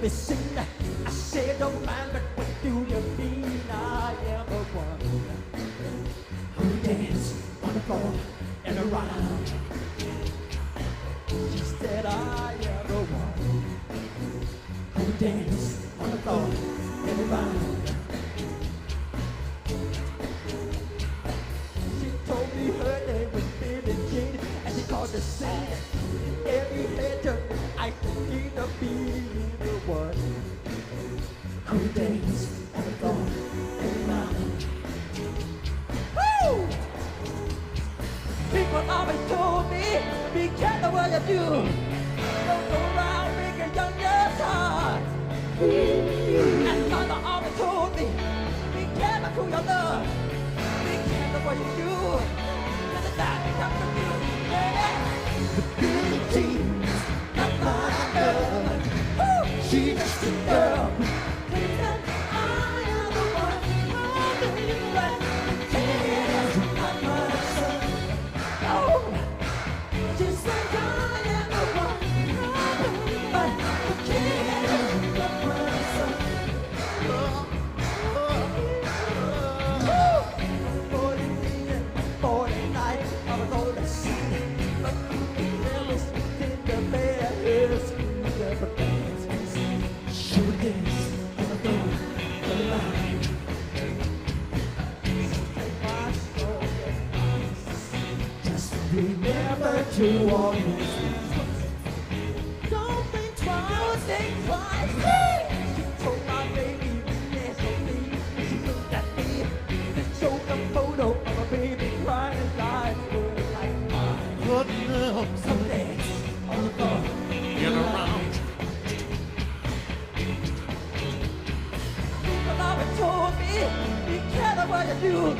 me sing. I said, don't mind, but what do you mean? I am the one who dance on the floor and around. She said, I am the one who dance on the floor and around. She told me her name was Billie Jean, and she called the sing. Every head I need to be the one who dance on the floor and around. Woo! People always told me, be careful what you do. Don't go around making young girls hard. And mother always told me, be careful who you love. Be careful what you do. Cause the time may come to you. Yeah. The Billie Jean, not my girl. Woo! She's just a girl. Remember to always don't think twice. Don't think twice. She told my baby yes, she looked at me and showed a photo of a baby crying his eyes were like mine. Someday on the floor Get around. People always told me, be careful what you do.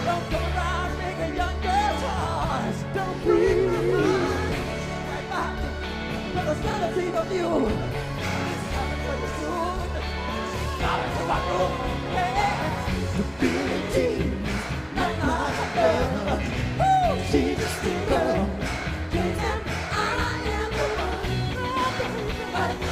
Don't come around making young girls' hearts. Don't break my heart. Right behind me, but the sanity of you. It's coming for you soon. Coming to my room. Yeah. The Billie Jean, not my girl. Woo, she's just a girl. And I am the one.